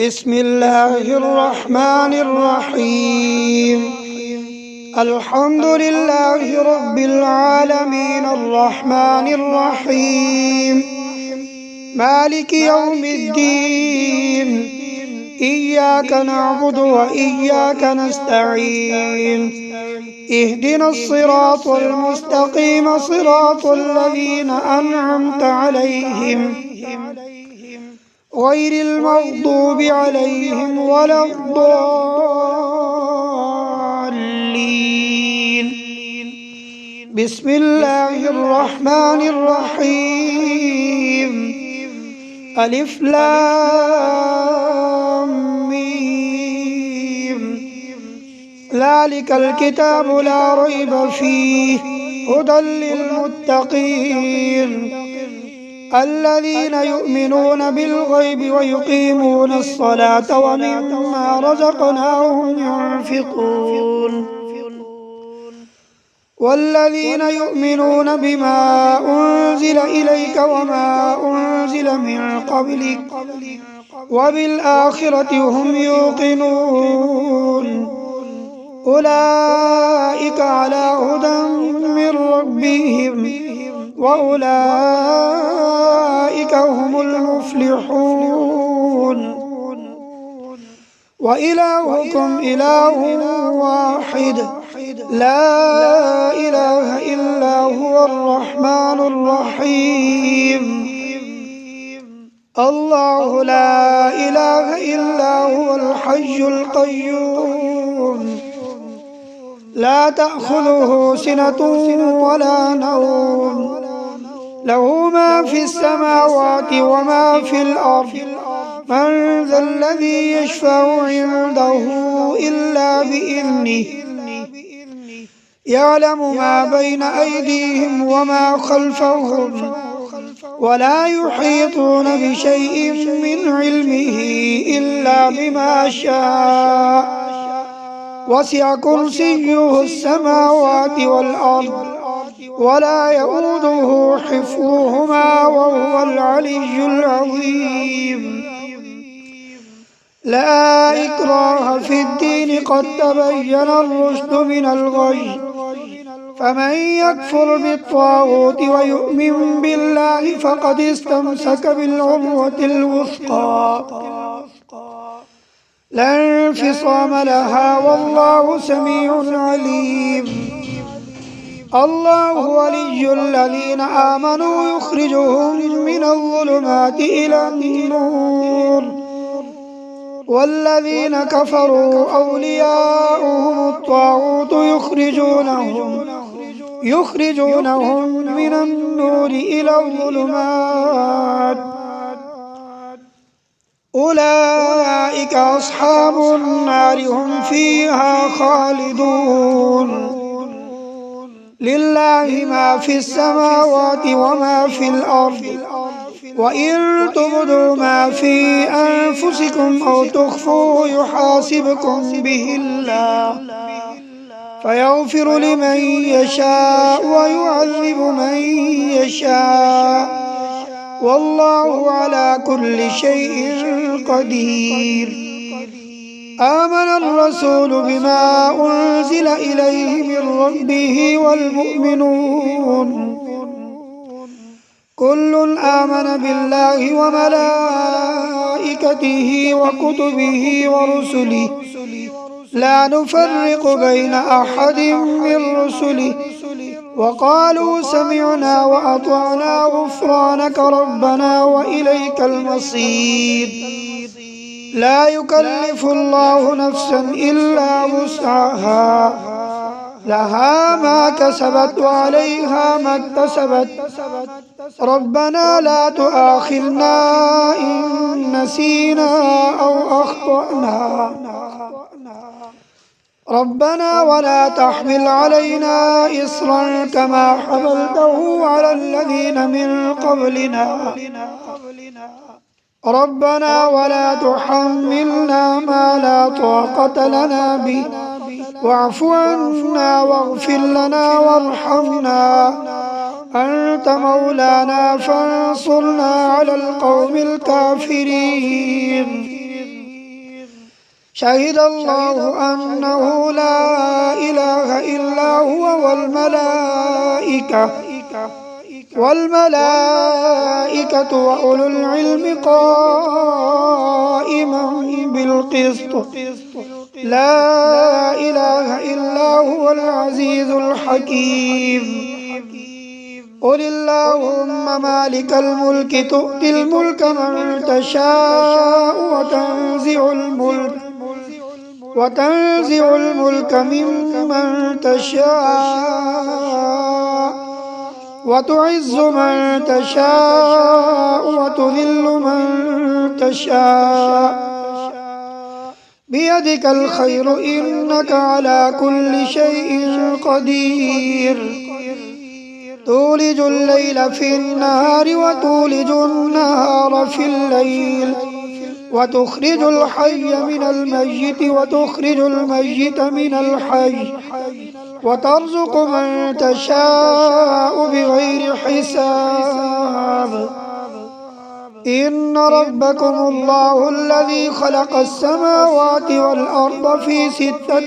بسم الله الرحمن الرحيم. الحمد لله رب العالمين الرحمن الرحيم مالك يوم الدين. إياك نعبد وإياك نستعين. اهدنا الصراط المستقيم صراط الذين أنعمت عليهم غير المغضوب عليهم ولا الضالين. بسم الله الرحمن الرحيم. ألف لام ميم. ذلك الكتاب لا ريب فيه هدى للمتقين الذين يؤمنون بالغيب ويقيمون الصلاة ومما رزقناهم ينفقون والذين يؤمنون بما أنزل إليك وما أنزل من قبلك وبالآخرة هم يوقنون أولئك على هدى من ربهم وأولئك هم المفلحون. وإلهكم إله واحد لا إله إلا هو الرحمن الرحيم. الله لا إله إلا هو الحي القيوم لا تأخذه سنة ولا نوم له ما في السماوات وما في الأرض من ذا الذي يشفع عنده إلا بإذنه يعلم ما بين أيديهم وما خلفهم ولا يحيطون بشيء من علمه إلا بما شاء وسع كرسيه السماوات والأرض ولا يؤوده حفظهما وهو العلي العظيم. لا إكراه في الدين قد تبين الرشد من الغي فمن يكفر بالطاغوت ويؤمن بالله فقد استمسك بالعروة الوثقى لا انفصام لها والله سميع عليم. الله ولي الذين آمنوا يخرجهم من الظلمات إلى النور والذين كفروا أولياؤهم الطاغوت يخرجونهم من النور إلى الظلمات أولئك أصحاب النار هم فيها خالدون. لله ما في السماوات وما في الأرض وإن تبدوا ما في أنفسكم أو تخفوه يحاسبكم به الله فيغفر لمن يشاء ويعذب من يشاء والله على كل شيء قدير. آمن الرسول بما أنزل إليه من ربه والمؤمنون كل آمن بالله وملائكته وكتبه ورسله لا نفرق بين أحد من رسله وقالوا سمعنا وأطعنا غفرانك ربنا وإليك المصير. لا يكلف الله نفسا إلا وسعها لها ما كسبت وعليها ما اكتسبت ربنا لا تؤاخذنا إن نسينا أو أخطأنا ربنا ولا تحمل علينا إصرا كما حملته على الذين من قبلنا ربنا ولا تحملنا ما لا طاقة لنا به واعف عنا واغفر لنا وارحمنا أنت مولانا فانصرنا على القوم الكافرين. شهد الله أنه لا إله إلا هو والملائكة وأولو العلم قائما بالقسط لا إله إلا هو العزيز الحكيم. قل اللهم مالك الملك تؤتي الملك من تشاء وتنزع الملك ممن تشاء وتعز من تشاء وتذل من تشاء بيدك الخير إنك على كل شيء قدير. تولج الليل في النهار وتولج النهار في الليل وتخرج الحي من الميت وتخرج الميت من الحي وترزق من تشاء بغير حساب. إن ربكم الله الذي خلق السماوات والأرض في 6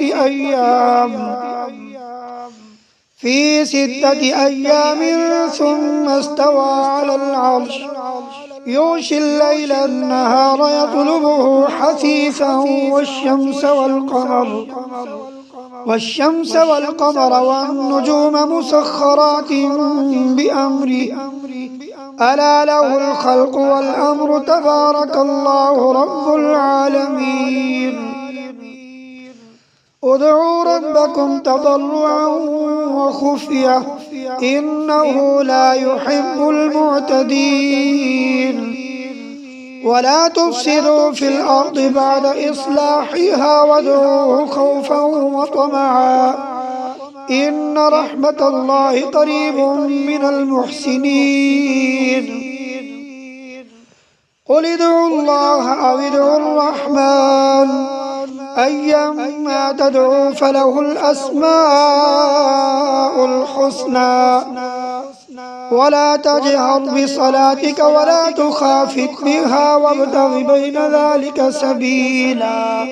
أيام ثم استوى على العرش يغشي الليل النهار يطلبه حثيثا والشمس والقمر والنجوم مسخرات بأمره ألا له الخلق والأمر تبارك الله رب العالمين. ادعوا ربكم تضرعا وخفية إنه لا يحب المعتدين. ولا تفسدوا في الأرض بعد إصلاحها وادعوه خوفا وطمعا إن رحمة الله قريب من المحسنين. قل ادعوا الله أو ادعوا الرحمن أيما تدعوا فله الأسماء الحسنى ولا تجهر بصلاتك ولا تخافت بها وابتغ بين ذلك سبيلا.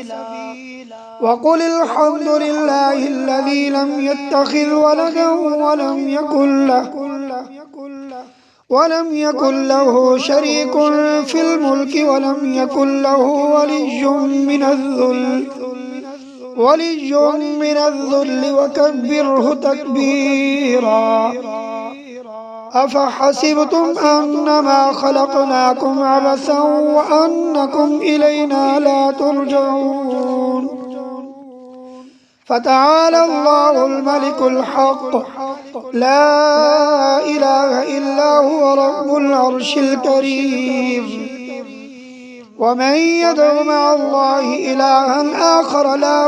وقل الحمد لله الذي لم يتخذ ولدا ولم يكن له شريك في الملك ولم يكن له ولي من الذل وكبره تكبيرا. أفحسبتم أنما خلقناكم عبثا وأنكم إلينا لا ترجعون. فتعالى الله الملك الحق لا إله إلا هو رب العرش الكريم. ومن يدع مع الله إلها آخر لا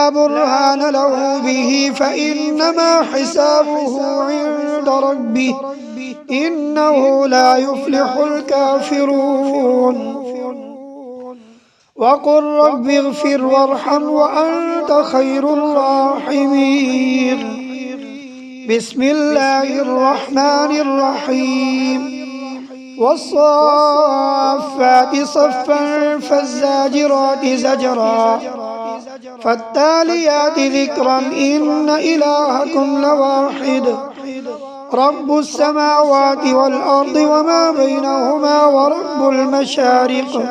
برهان له به فإنما حسابه عند ربه إنه لا يفلح الكافرون. وقل رب اغفر وارحم وأنت خير الراحمين. بسم الله الرحمن الرحيم. والصافات صفا فالزاجرات زجرا فالتاليات ذكرا إن إلهكم لواحد رب السماوات والأرض وما بينهما ورب المشارق.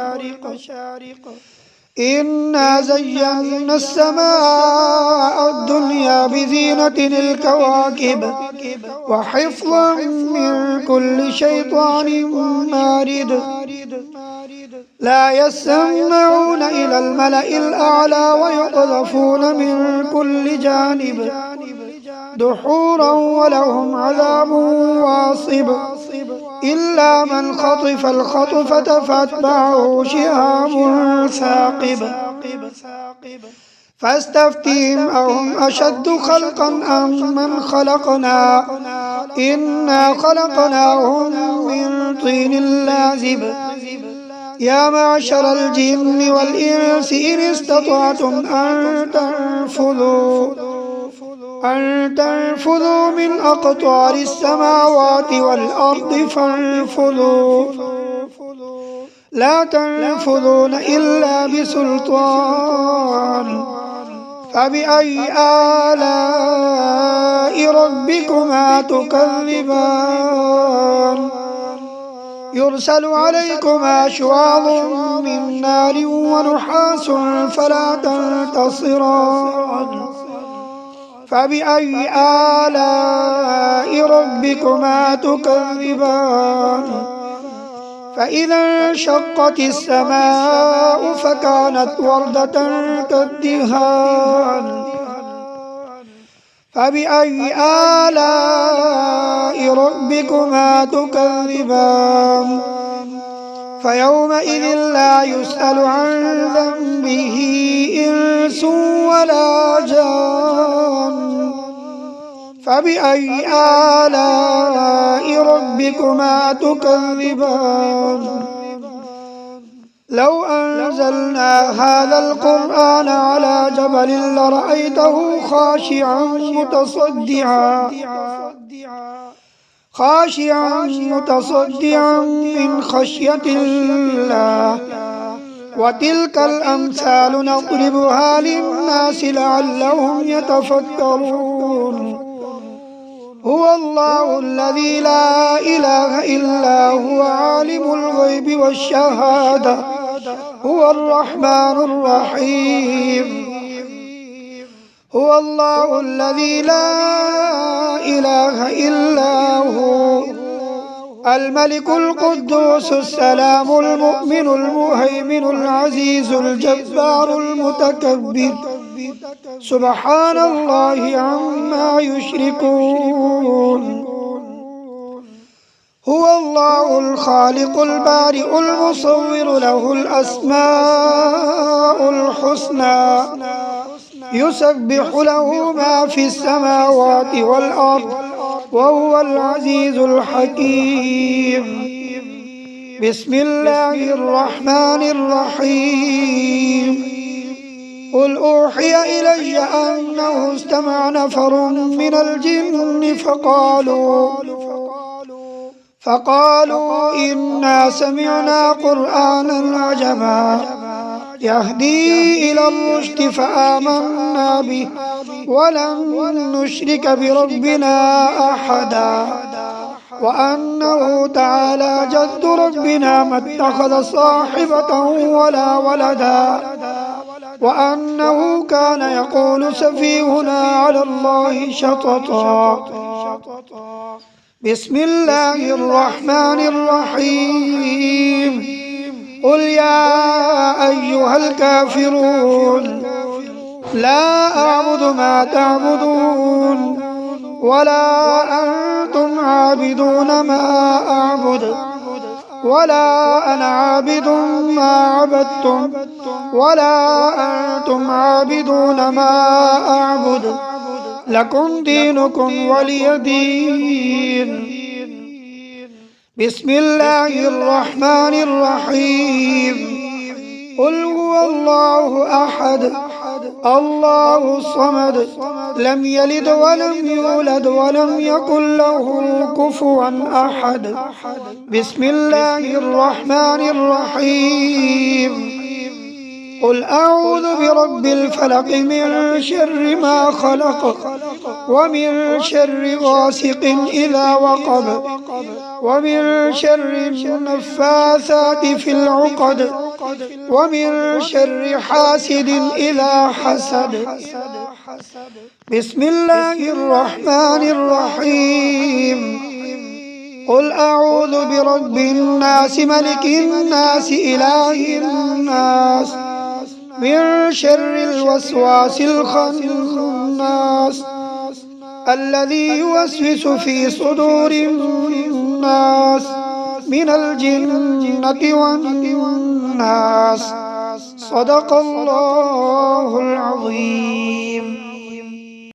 إنا زينا السماء الدنيا بزينة الكواكب وحفظا من كل شيطان مارد. لا يسمعون إلى الملأ الأعلى ويقذفون من كل جانب دحورا ولهم عذاب واصب إلا من خطف الخطفة فاتبعه شهاب ثاقب. فاستفتهم أهم أشد خلقا أم من خلقنا إنا خلقناهم من طين لازب. يا معشر الجن والإنس إن استطعتم أن تنفذوا من أقطار السماوات والأرض فانفذوا لا تنفذون إلا بسلطان فبأي آلاء ربكما تكذبان يرسل عليكما شواظ من نار ونحاس فلا تنتصران فبأي آلاء ربكما تكذبان فإذا انشقت السماء فكانت وردة كالدهان فبأي آلاء ربكما تكذبان فيومئذ لا يسأل عن ذنبه إنس ولا جان فبأي آلاء ربكما تكذبان لو أنزلنا هذا القرآن على جبل لرأيته خاشعا متصدعا من خشية الله وتلك الأمثال نضربها للناس لعلهم يتفكرون هو الله الذي لا إله إلا هو عالم الغيب والشهادة هو الرحمن الرحيم هو الله الذي لا إله إلا هو الملك القدوس السلام المؤمن المهيمن العزيز الجبار المتكبر سبحان الله عما يشركون هو الله الخالق البارئ المصور له الأسماء الحسنى يسبح له ما في السماوات والأرض وهو العزيز الحكيم بسم الله الرحمن الرحيم قل أوحي إلي أنه استمع نفر من الجن فقالوا إنا سمعنا قرآنا عجبا يهدي إلى الرشد فآمنا به ولن نشرك بربنا أحدا وأنه تعالى جد ربنا ما اتخذ صاحبة ولا ولدا وأنه كان يقول سفيهنا على الله شططا بسم الله الرحمن الرحيم قل يا أيها الكافرون لا أعبد ما تعبدون ولا أنتم عابدون ما أعبد ولا أنا عابد ما عبدتم ولا أنتم عابدون ما أعبد لكم دينكم ولي دين بسم الله الرحمن الرحيم قل هو الله أحد الله الصمد لم يلد ولم يولد ولم يكن له كفوا أحد بسم الله الرحمن الرحيم قل أعوذ برب الفلق من شر ما خلق ومن شر غاسق إذا وقب ومن شر النفاثات في العقد ومن شر حاسد إذا حسد بسم الله الرحمن الرحيم قل أعوذ برب الناس ملك الناس إله الناس من شر الوسواس الخناس الذي يوسوس في صدور الناس من الجنة والناس صدق الله العظيم.